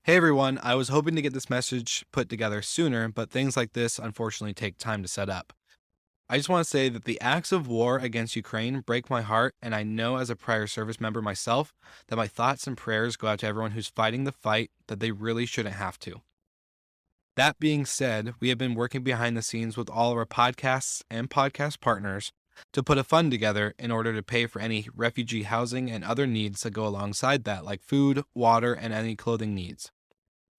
Hey everyone, I was hoping to get this message put together sooner, but things like this unfortunately take time to set up. I just want to say that the acts of war against Ukraine break my heart, and I know as a prior service member myself that my thoughts and prayers go out to everyone who's fighting the fight that they really shouldn't have to. That being said, we have been working behind the scenes with all of our podcasts and podcast partners to put a fund together in order to pay for any refugee housing and other needs that go alongside that, like food, water, and any clothing needs.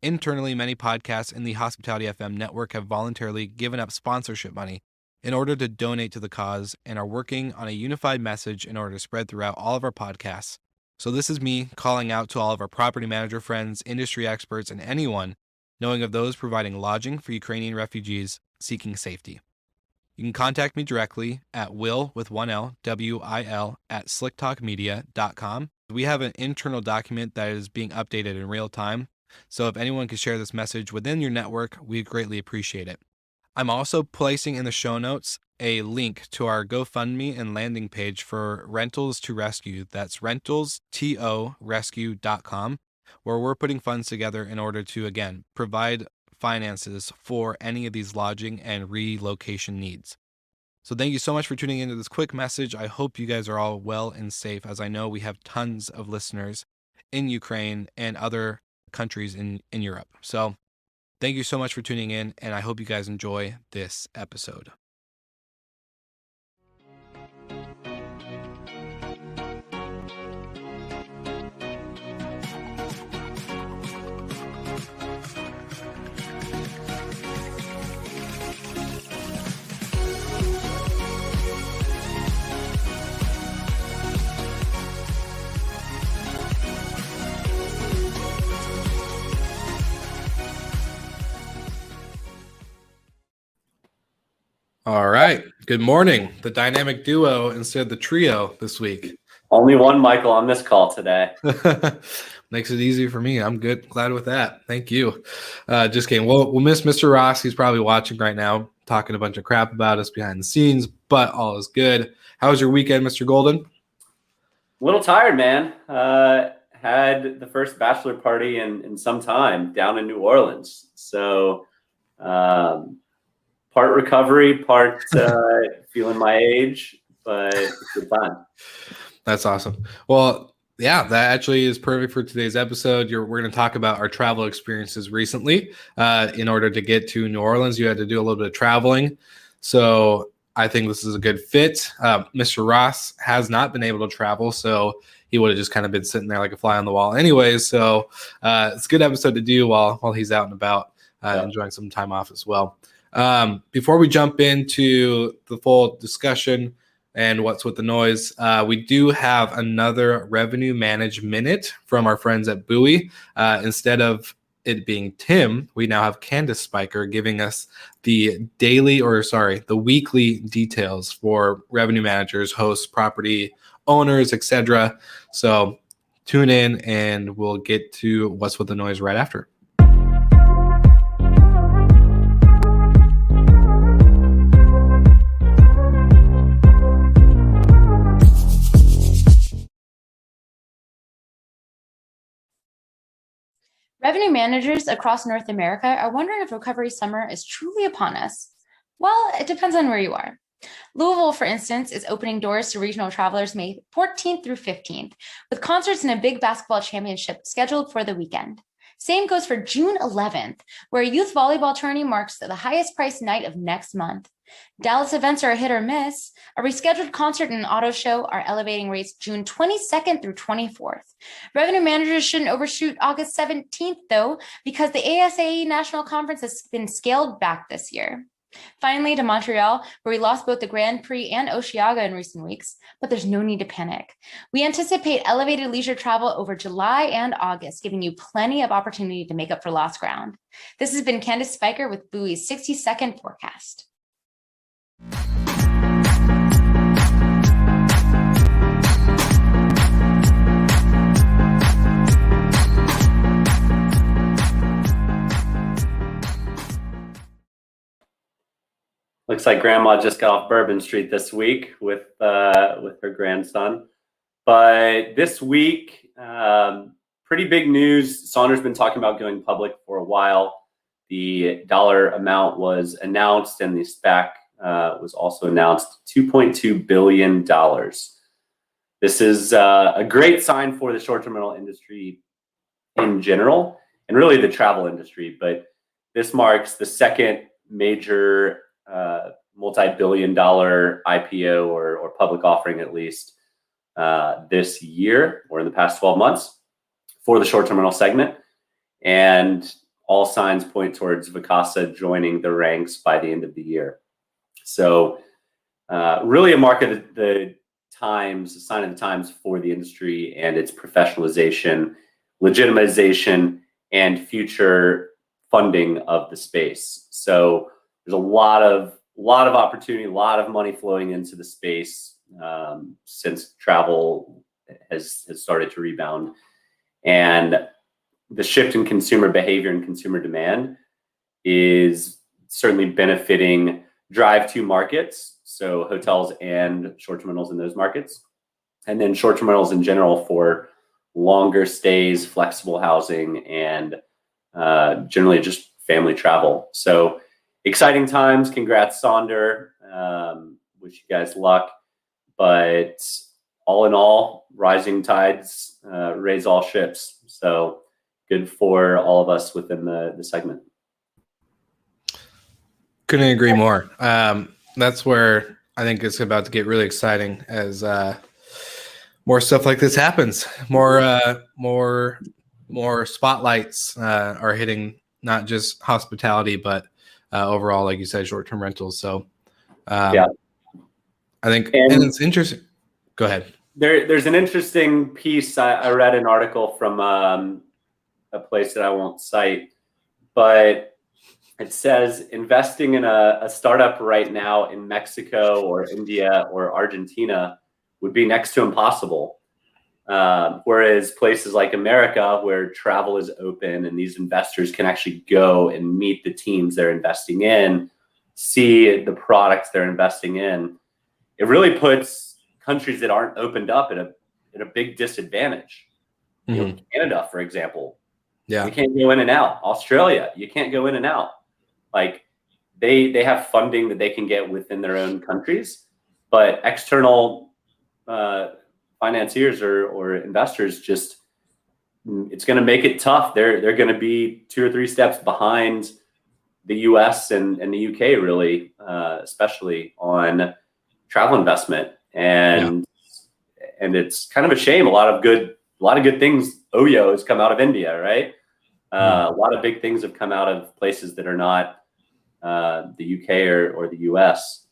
Internally, many podcasts in the Hospitality FM network have voluntarily given up sponsorship money in order to donate to the cause and are working on a unified message in order to spread throughout all of our podcasts. So this is me calling out to all of our property manager friends, industry experts, and anyone knowing of those providing lodging for Ukrainian refugees seeking safety. You can contact me directly at will with one L, W-I-L, at slicktalkmedia.com. We have an internal document that is being updated in real time. So if anyone could share this message within your network, we'd greatly appreciate it. I'm also placing in the show notes a link to our GoFundMe and landing page for Rentals to Rescue. That's rentalstorescue.com, where we're putting funds together in order to, again, provide finances for any of these lodging and relocation needs. So thank you so much for tuning into this quick message. I hope you guys are all well and safe, as I know we have tons of listeners in Ukraine and other countries in Europe. So thank you so much for tuning in, and I hope you guys enjoy this episode. All right. Good morning. The dynamic duo instead of the trio this week. Only one Michael on this call today. Makes it easy for me. I'm good. Glad with that. Thank you. Just kidding. We'll miss Mr. Ross. He's probably watching right now, talking a bunch of crap about us behind the scenes, but all is good. How was your weekend, Mr. Golden? A little tired, man. Had the first bachelor party in some time down in New Orleans. So part recovery, part feeling my age, but it's good fun. That's awesome. Well, yeah, that actually is perfect for today's episode. We're going to talk about our travel experiences recently. In order to get to New Orleans, you had to do a little bit of traveling. So I think this is a good fit. Mr. Ross has not been able to travel, so he would have just kind of been sitting there like a fly on the wall anyways. So it's a good episode to do while he's out and about, enjoying some time off as well. Before we jump into the full discussion and what's with the noise, we do have another revenue manage minute from our friends at Bowie. Instead of it being Tim, we now have Candace Spiker giving us the weekly details for revenue managers, hosts, property owners, etc. So tune in and we'll get to what's with the noise right after. Revenue managers across North America are wondering if recovery summer is truly upon us. Well, it depends on where you are. Louisville, for instance, is opening doors to regional travelers May 14th through 15th, with concerts and a big basketball championship scheduled for the weekend. Same goes for June 11th, where a youth volleyball tourney marks the highest priced night of next month. Dallas events are a hit or miss. A rescheduled concert and an auto show are elevating rates June 22nd through 24th. Revenue managers shouldn't overshoot August 17th, though, because the ASAE National Conference has been scaled back this year. Finally, to Montreal, where we lost both the Grand Prix and Oceaga in recent weeks, but there's no need to panic. We anticipate elevated leisure travel over July and August, giving you plenty of opportunity to make up for lost ground. This has been Candace Spiker with Bowie's 60-second forecast. Looks like Grandma just got off Bourbon Street this week with her grandson. But this week, pretty big news. Sonder's been talking about going public for a while. The dollar amount was announced, and the SPAC was also announced, $2.2 billion. This is a great sign for the short-term rental industry in general, and really the travel industry. But this marks the second major multi-billion-dollar IPO or public offering, at least this year or in the past 12 months for the short-term rental segment. And all signs point towards Vacasa joining the ranks by the end of the year. So really a mark of the times, a sign of the times for the industry and its professionalization, legitimization, and future funding of the space. So there's a lot of opportunity, a lot of money flowing into the space since travel has started to rebound. And the shift in consumer behavior and consumer demand is certainly benefiting drive-to markets, so hotels and short-term rentals in those markets, and then short-term rentals in general for longer stays, flexible housing, and generally just family travel. So exciting times. Congrats, Sonder. Wish you guys luck. But all in all, rising tides raise all ships. So good for all of us within the segment. Couldn't agree more. That's where I think it's about to get really exciting as more stuff like this happens. More spotlights are hitting not just hospitality, but overall, like you said, short-term rentals. So I think, and it's interesting. Go ahead. There's an interesting piece. I read an article from a place that I won't cite, but it says investing in a startup right now in Mexico or India or Argentina would be next to impossible. Whereas places like America, where travel is open and these investors can actually go and meet the teams they're investing in, see the products they're investing in, it really puts countries that aren't opened up at a big disadvantage. You know, Canada, for example, you can't go in and out. Australia, you can't go in and out. Like they have funding that they can get within their own countries, but external financiers or investors just, it's going to make it tough. They're going to be 2 or 3 steps behind the US and the UK, really, especially on travel investment. And it's kind of a shame. A lot of good things. Oyo has come out of India, right? A lot of big things have come out of places that are not the UK or the US.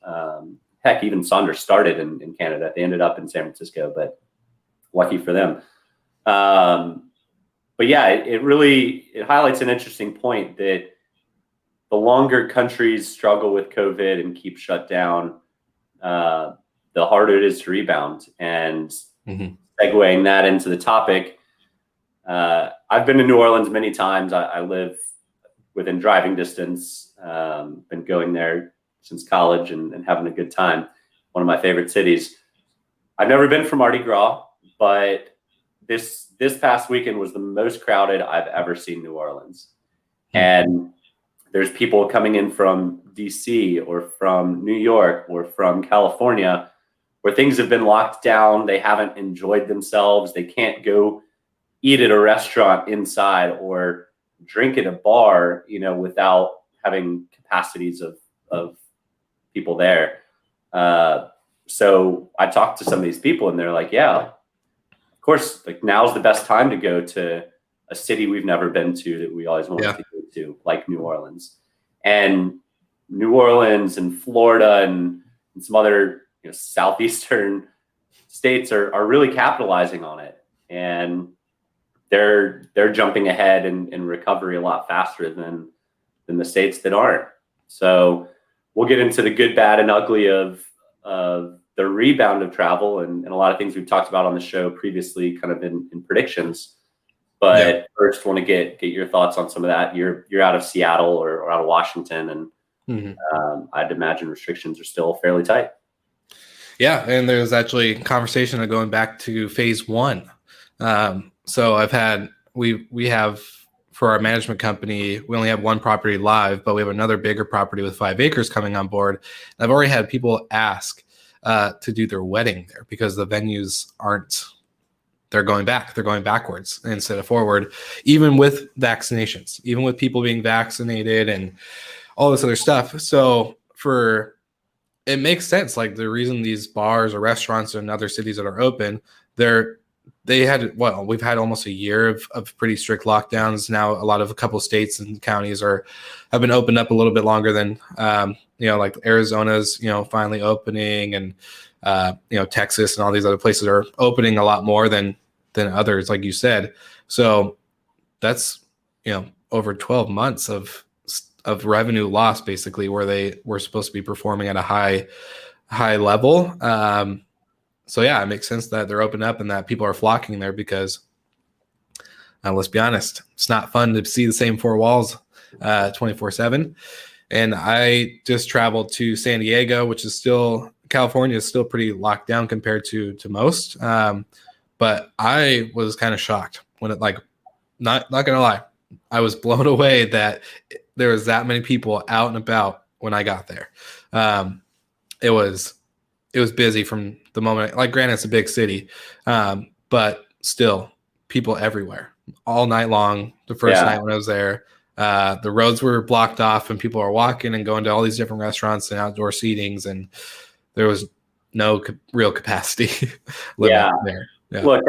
Heck, even Sonder started in Canada. They ended up in San Francisco, but lucky for them. But yeah, it highlights an interesting point that the longer countries struggle with COVID and keep shut down, the harder it is to rebound. And segueing that into the topic, I've been to New Orleans many times. I live within driving distance, been going there since college and having a good time. One of my favorite cities. I've never been for Mardi Gras, but this past weekend was the most crowded I've ever seen New Orleans. And there's people coming in from DC or from New York or from California where things have been locked down. They haven't enjoyed themselves. They can't go eat at a restaurant inside or drink at a bar, without having capacities of people there. So I talked to some of these people and they're like, yeah, of course, like now's the best time to go to a city we've never been to that we always wanted to go to, like New Orleans. And New Orleans and Florida and some other southeastern states are really capitalizing on it. And they're jumping ahead in recovery a lot faster than the states that aren't. So we'll get into the good, bad, and ugly of the rebound of travel and a lot of things we've talked about on the show previously, kind of in predictions. But first, want to get your thoughts on some of that. You're out of Seattle or out of Washington, and I'd imagine restrictions are still fairly tight. Yeah, and there's actually conversation of going back to phase 1. So I've had we have for our management company, we only have one property live, but we have another bigger property with 5 acres coming on board. I've already had people ask to do their wedding there because the venues they're going backwards instead of forward, even with vaccinations, even with people being vaccinated and all this other stuff. So it makes sense. Like the reason these bars or restaurants in other cities that are open, we've had almost a year of pretty strict lockdowns. Now a couple states and counties have been opened up a little bit longer than, like Arizona's, finally opening, and, Texas and all these other places are opening a lot more than others, like you said. So that's, over 12 months of revenue loss, basically, where they were supposed to be performing at a high level. So yeah, it makes sense that they're open up and that people are flocking there because let's be honest, it's not fun to see the same 4 walls 24/7. And I just traveled to San Diego, which is California is still pretty locked down compared to most. But I was kind of shocked when not gonna lie, I was blown away that there was that many people out and about when I got there. It was busy from the moment, like granted, it's a big city, but still people everywhere all night long. The first night when I was there, the roads were blocked off and people were walking and going to all these different restaurants and outdoor seatings, and there was no real capacity limit there. Yeah. Look,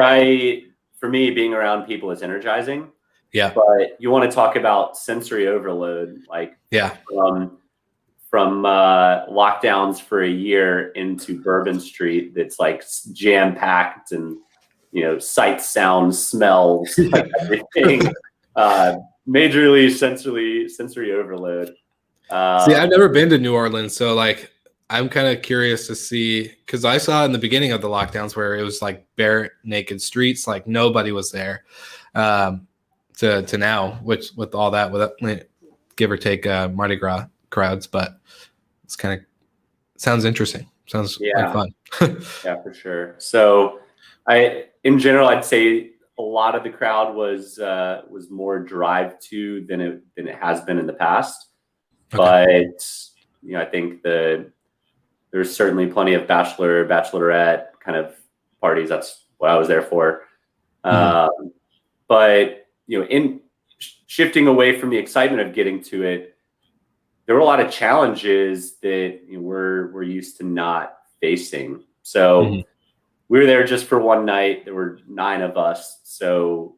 for me, being around people is energizing. Yeah. But you want to talk about sensory overload, like from lockdowns for a year into Bourbon Street, that's like jam packed and sights, sounds, smells, like everything. Majorly sensory overload. See, I've never been to New Orleans, so like I'm kind of curious to see, because I saw in the beginning of the lockdowns where it was like bare naked streets, like nobody was there. To now, which with all that, with give or take Mardi Gras crowds, but it's sounds interesting. Sounds like fun. Yeah, for sure. So in general, I'd say a lot of the crowd was more drive to than it has been in the past. Okay. But I think there's certainly plenty of bachelorette kind of parties. That's what I was there for. Mm-hmm. But in shifting away from the excitement of getting to it, there were a lot of challenges that we're used to not facing. So we were there just for one night. There were 9 of us. So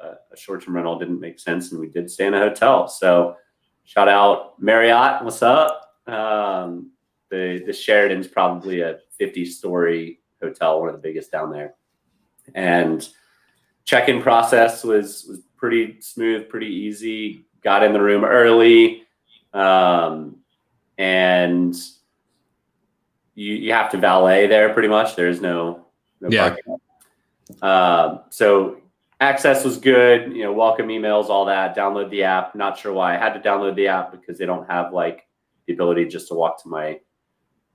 a short-term rental didn't make sense, and we did stay in a hotel. So shout out Marriott. What's up? The Sheraton's probably a 50-story hotel, one of the biggest down there. And check-in process was pretty smooth, pretty easy. Got in the room early, and you have to valet there pretty much. There's no parking. So access was good. Welcome emails, all that. Download the app. Not sure why I had to download the app, because they don't have like the ability just to walk to my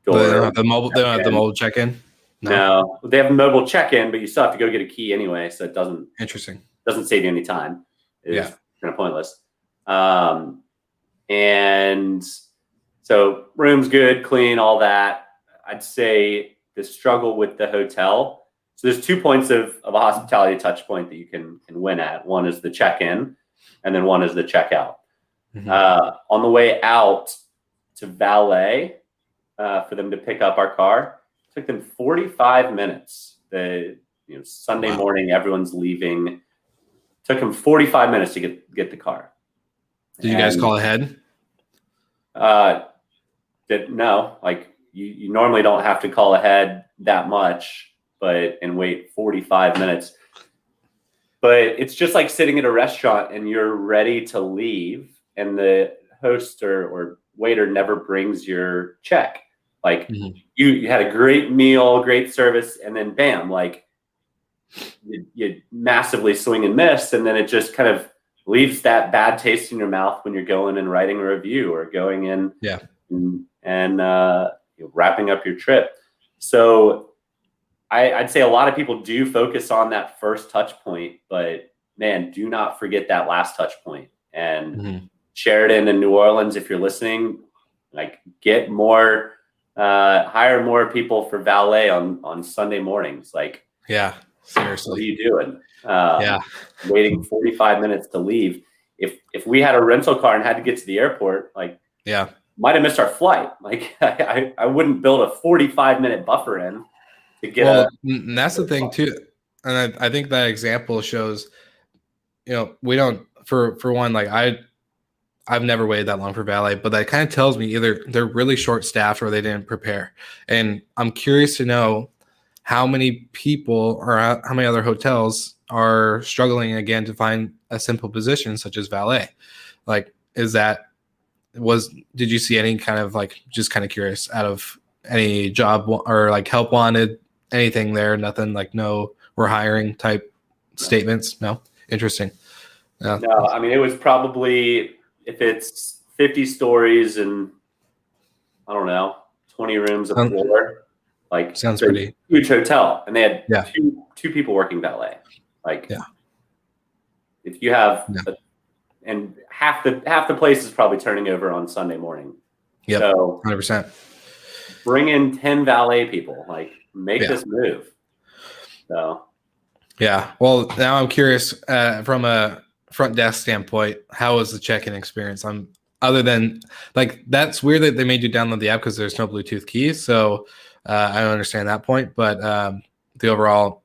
door. They don't have the mobile check-in. No, they have a mobile check-in, but you still have to go get a key anyway, so it doesn't save you any time. It's kind of pointless. And so room's good, clean, all that. I'd say the struggle with the hotel. So there's 2 points of a hospitality touch point that you can win at. One is the check-in, and then one is the checkout. Mm-hmm. On the way out to valet, for them to pick up our car, took them 45 minutes. Sunday morning, everyone's leaving. Took them 45 minutes to get the car. Did you guys call ahead? No, like you normally don't have to call ahead that much, and wait 45 minutes. But it's just like sitting at a restaurant and you're ready to leave, and the host or waiter never brings your check. Like you had a great meal, great service, and then bam, like you massively swing and miss, and then it just kind of leaves that bad taste in your mouth when you're going and writing a review or going in and wrapping up your trip. So I'd say a lot of people do focus on that first touch point, but man, do not forget that last touch point. And Mhm. Sheridan and New Orleans, if you're listening, like get more, hire more people for valet on Sunday mornings. Like, Yeah, what are seriously. you doing? Yeah. Waiting 45 minutes to leave. If we had a rental car and had to get to the airport, like, Yeah. might have missed our flight. Like, I wouldn't build a 45-minute buffer in to get Well, and that's the thing too. And I think that example shows, we don't, for one, like I've never waited that long for valet, but that kind of tells me either they're really short staffed or they didn't prepare. And I'm curious to know how many people or how many other hotels are struggling again to find a simple position such as valet. Like, did you see any kind of, like, just kind of curious, out of any job or like help wanted, anything there? Nothing, like, no, we're hiring type statements? No. Interesting. Yeah. No, I mean, it was probably, if it's 50 stories and I don't know, 20 rooms a floor, like, Sounds it's a pretty huge hotel, and they had Yeah. two people working valet. Like, Yeah. if you have, Yeah. and half the place is probably turning over on Sunday morning. Yep. So 100%. bring in 10 valet people, like, make Yeah. this move. So Yeah. Well, now I'm curious, from a front desk standpoint, how was the check-in experience? Other than, like, that's weird that they made you download the app because there's no Bluetooth keys. So I don't understand that point, but the overall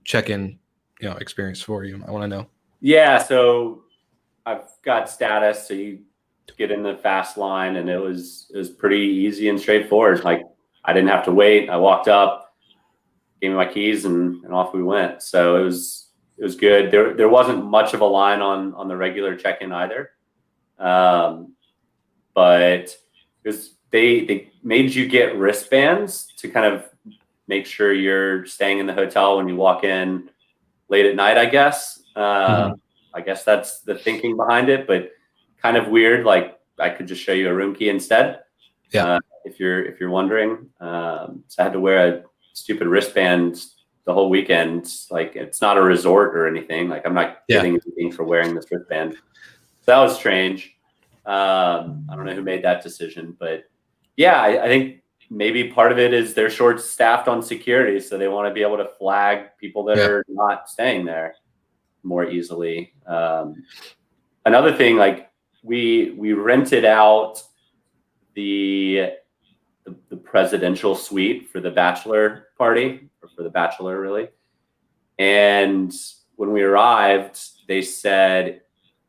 check-in, experience for you, I want to know. yeah, so I've got status, so you get in the fast line, and it was pretty easy and straightforward. Like, I didn't have to wait. I walked up, gave me my keys, and off we went. So it was good. There wasn't much of a line on the regular check-in either, but because they made you get wristbands to kind of make sure you're staying in the hotel when you walk in late at night, I guess. I guess that's the thinking behind it, but kind of weird. Like, I could just show you a room key instead. Yeah. If you're wondering. So I had to wear a stupid wristband the whole weekend. Like, it's not a resort or anything. Like, I'm not getting anything for wearing this wristband. So that was strange. I don't know who made that decision, but yeah, I think maybe part of it is they're short staffed on security. So they want to be able to flag people that are not staying there more easily. Another thing, like, we rented out the presidential suite for the bachelor party, or for the bachelor, really. And when we arrived, they said,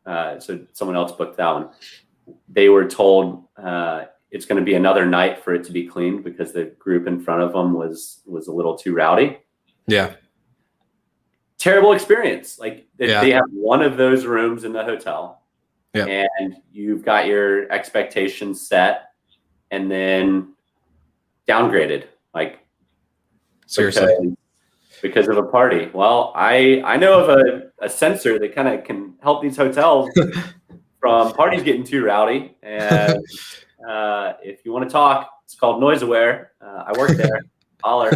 so someone else booked that one. They were told it's going to be another night for it to be cleaned because the group in front of them was a little too rowdy. Yeah. Terrible experience. Like, they have one of those rooms in the hotel, and you've got your expectations set, and then downgraded, like, Seriously. because of a party. Well, I know of a sensor that kind of can help these hotels from parties getting too rowdy. And if you want to talk, it's called Noise Aware. I work there. Holler.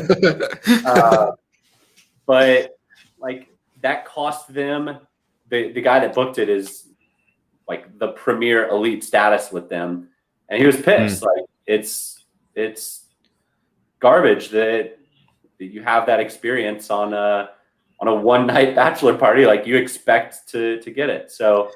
But, like, that cost them, the guy that booked it is, like, the premier elite status with them, and he was pissed. Like, it's garbage that you have that experience on a one night bachelor party. Like, you expect to get it. So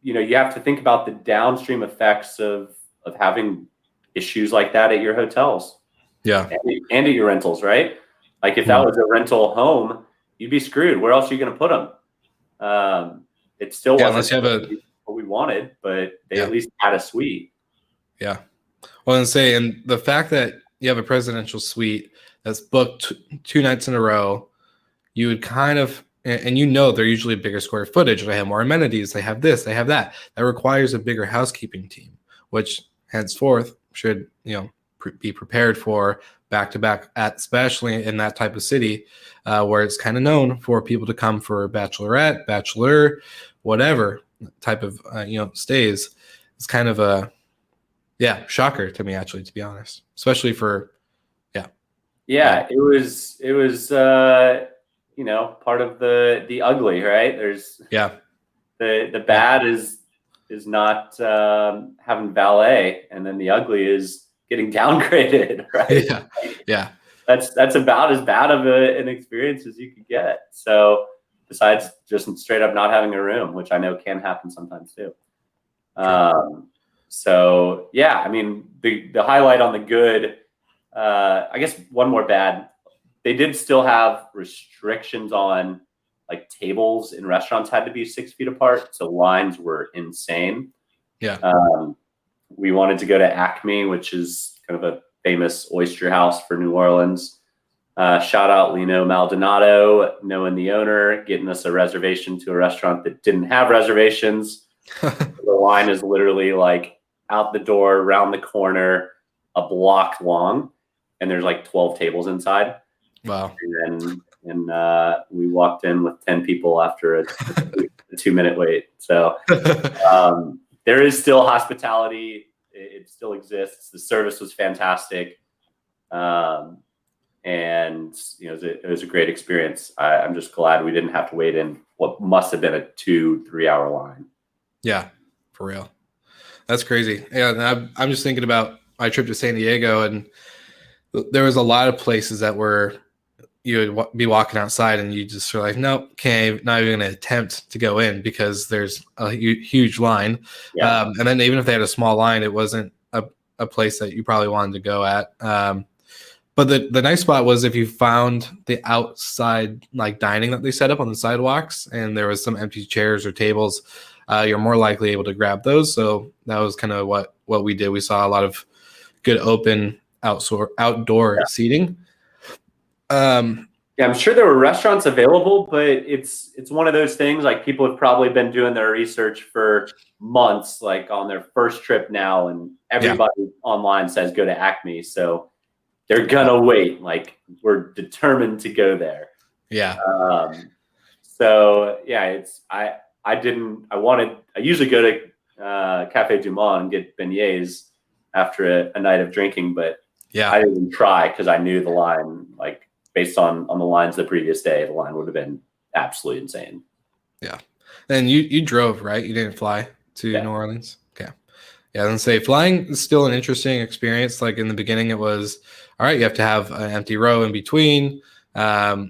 you have to think about the downstream effects of having issues like that at your hotels. Yeah. And at your rentals, right? Like, if that was a rental home, you'd be screwed. Where else are you going to put them? It still wasn't unless you have what we wanted, but they at least had a suite. Yeah. Well, and the fact that you have a presidential suite that's booked 2 nights in a row, you would kind of, and they're usually bigger square footage. They have more amenities. They have this, they have that. That requires a bigger housekeeping team, which henceforth should, be prepared for back-to-back, especially in that type of city where it's kind of known for people to come for bachelorette, bachelor, whatever type of, stays. It's kind of a, shocker to me, actually, to be honest, especially for, it was part of the ugly, right? There's Yeah. the bad is not having valet, and then the ugly is getting downgraded, right? Yeah. Yeah. That's about as bad of an experience as you could get. So besides just straight up not having a room, which I know can happen sometimes too. So yeah, I mean, the highlight on the good, I guess one more bad, they did still have restrictions on like tables in restaurants had to be 6 feet apart. So lines were insane. Yeah. We wanted to go to Acme, which is kind of a famous oyster house for New Orleans. Shout out Lino Maldonado, knowing the owner, getting us a reservation to a restaurant that didn't have reservations. The line is literally like out the door, around the corner, a block long, and there's like 12 tables inside. Wow. And we walked in with 10 people after a 2-minute wait. So there is still hospitality. It still exists. The service was fantastic. And it was a great experience. I'm just glad we didn't have to wait in what must have been a 2-3 hour line. Yeah, for real. That's crazy. Yeah, I'm just thinking about my trip to San Diego, and there was a lot of places that you would be walking outside and you just were like, nope, not even going to attempt to go in because there's a huge line. Yeah. And then even if they had a small line, it wasn't a place that you probably wanted to go at. But the nice spot was if you found the outside like dining that they set up on the sidewalks and there was some empty chairs or tables, you're more likely able to grab those. So that was kind of what we did. We saw a lot of good open outdoor seating. I'm sure there were restaurants available, but it's one of those things like people have probably been doing their research for months, like on their first trip now, and everybody online says go to Acme. So they're gonna wait. Like we're determined to go there. Yeah. So yeah, I usually go to Cafe Du Monde and get beignets after a night of drinking, but I didn't even try because I knew the line, like based on the lines the previous day, the line would have been absolutely insane. Yeah. And you drove, right? You didn't fly to New Orleans? Okay. Yeah, I was gonna say flying is still an interesting experience. Like in the beginning, it was all right. You have to have an empty row in between,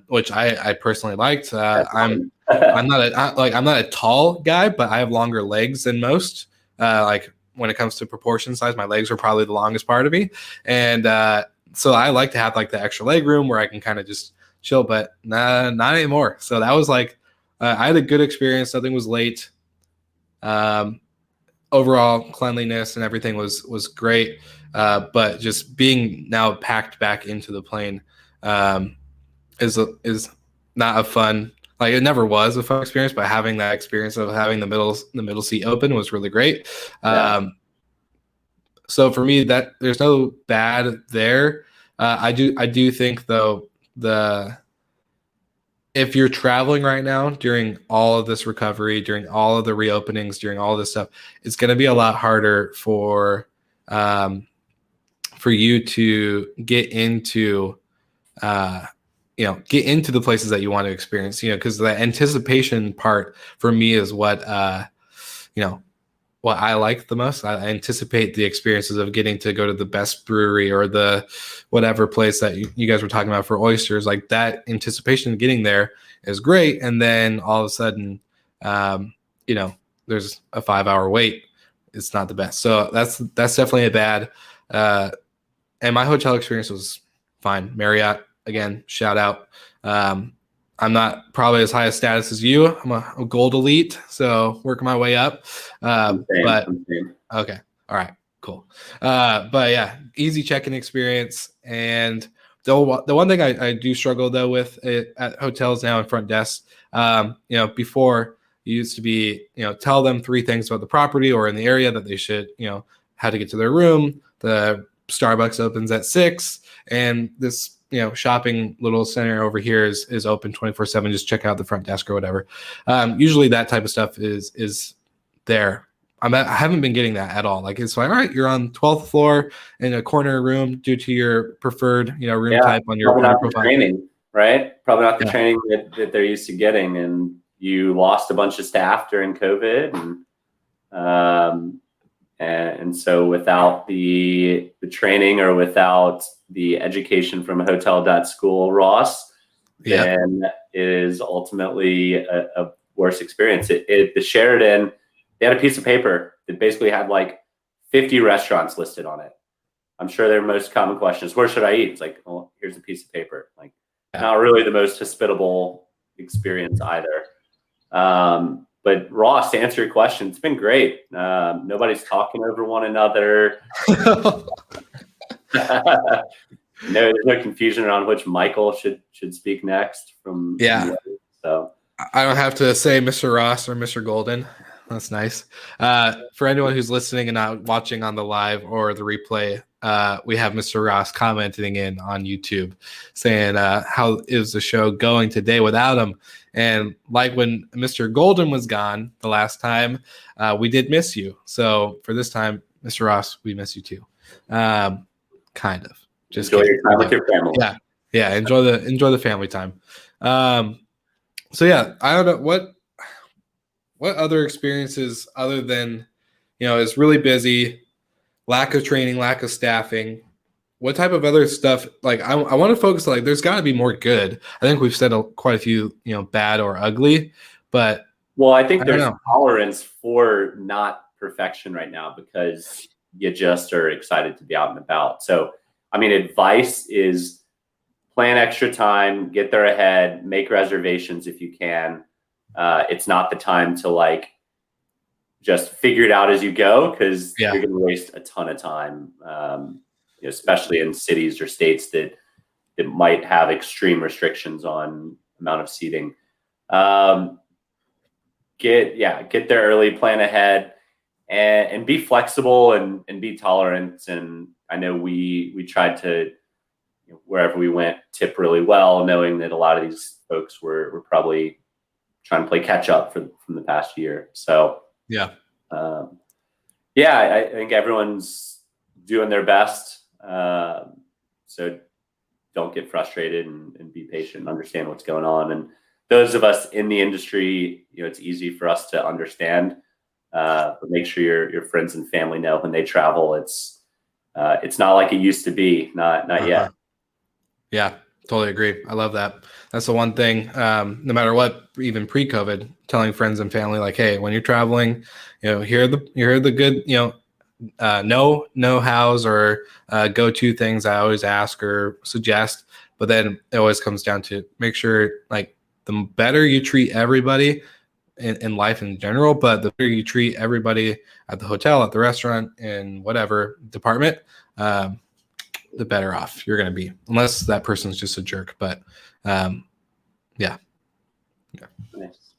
which I personally liked. I'm not a tall guy, but I have longer legs than most. Like when it comes to proportion size, my legs are probably the longest part of me, and so I like to have like the extra leg room where I can kind of just chill. But not anymore. So that was like I had a good experience. Nothing was late. Overall cleanliness and everything was great, but just being now packed back into the plane is not a fun. Like it never was a fun experience, but having that experience of having the middle seat open was really great. So for me, that there's no bad there. I do think though if you're traveling right now during all of this recovery, during all of the reopenings, during all this stuff, it's going to be a lot harder for you to get into the places that you want to experience, because the anticipation part for me is what I like the most. I anticipate the experiences of getting to go to the best brewery or the whatever place that you guys were talking about for oysters. Like that anticipation of getting there is great. And then all of a sudden, there's a 5-hour wait. It's not the best. So that's definitely a bad. And my hotel experience was fine. Marriott, again, shout out. I'm not probably as high a status as you. I'm a gold elite, so working my way up. But okay, all right, cool. But yeah, easy check-in experience. And the one thing I do struggle though with at hotels now and front desks, before it used to be, tell them 3 things about the property or in the area that they should, how to get to their room. The Starbucks opens at 6, and this shopping little center over here is open 24/7. Just check out the front desk or whatever. Usually that type of stuff is there. I haven't been getting that at all. Like it's like, all right, you're on 12th floor in a corner room due to your preferred room type on your profile. Training, right? Probably not the Yeah. training that they're used to getting. And you lost a bunch of staff during COVID. And so without the training or without the education from hotel.school, Ross, then it is ultimately a worse experience. The Sheraton, they had a piece of paper that basically had like 50 restaurants listed on it. I'm sure their most common question is, where should I eat? It's like, well, here's a piece of paper. Like, not really the most hospitable experience either. But Ross, to answer your question, it's been great. Nobody's talking over one another. There's no confusion around which Michael should speak next. So I don't have to say Mr. Ross or Mr. Golden. That's nice. For anyone who's listening and not watching on the live or the replay, we have Mr. Ross commenting in on YouTube saying, how is the show going today without him? And like when Mr. Golden was gone the last time, we did miss you. So for this time, Mr. Ross, we miss you too. Kind of. Just enjoy your time with your family. Yeah. Enjoy the family time. So yeah, I don't know what other experiences other than, it's really busy, lack of training, lack of staffing. What type of other stuff? Like I want to focus on, like, there's got to be more good. I think we've said quite a few, bad or ugly, but I think there's tolerance for not perfection right now because you just are excited to be out and about. So, I mean, advice is plan extra time, get there ahead, make reservations if you can. It's not the time to just figure it out as you go, because you're going to waste a ton of time, especially in cities or states that might have extreme restrictions on amount of seating. Get there early, plan ahead, and be flexible and be tolerant. And I know we tried to, wherever we went, tip really well, knowing that a lot of these folks were probably trying to play catch up from the past year. So I think everyone's doing their best. So don't get frustrated and be patient and understand what's going on. And those of us in the industry, it's easy for us to understand, but make sure your friends and family know when they travel, it's not like it used to be, not yet. Yeah, totally agree. I love that. That's the one thing, no matter what, even pre-COVID, telling friends and family, like, hey, when you're traveling, here are the good, know-hows or go-to things I always ask or suggest. But then it always comes down to make sure, like, the better you treat everybody in life in general, but the better you treat everybody at the hotel, at the restaurant, in whatever department, the better off you're going to be, unless that person's just a jerk. But yeah. Nice.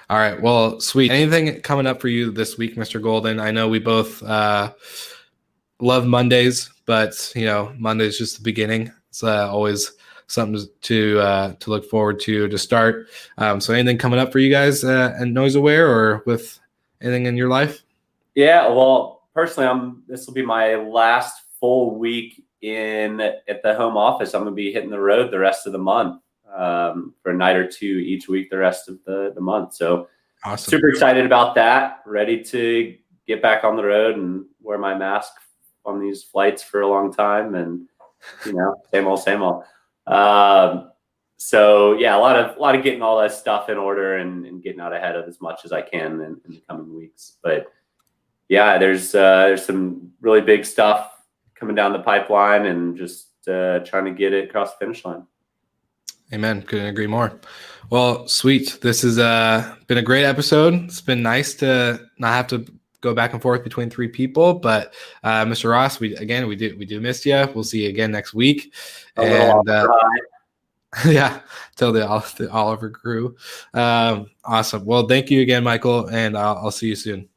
All right. Well, sweet. Anything coming up for you this week, Mr. Golden? I know we both love Mondays, but Monday's just the beginning. It's always something to look forward to start. So anything coming up for you guys and Noise Aware, or with anything in your life? Yeah, well, personally, this will be my last full week at the home office. I'm going to be hitting the road the rest of the month for a night or two each week the rest of the month. So awesome. Super excited about that. Ready to get back on the road and wear my mask on these flights for a long time, and same old. So yeah, a lot of getting all that stuff in order and getting out ahead of as much as I can in the coming weeks. But yeah, there's some really big stuff coming down the pipeline, and just trying to get it across the finish line. Amen. Couldn't agree more. Well, sweet. This has been a great episode. It's been nice to not have to go back and forth between three people, but Mr. Ross, we do miss you. We'll see you again next week. Yeah, tell the Oliver crew. Awesome. Well, thank you again, Michael, and I'll see you soon.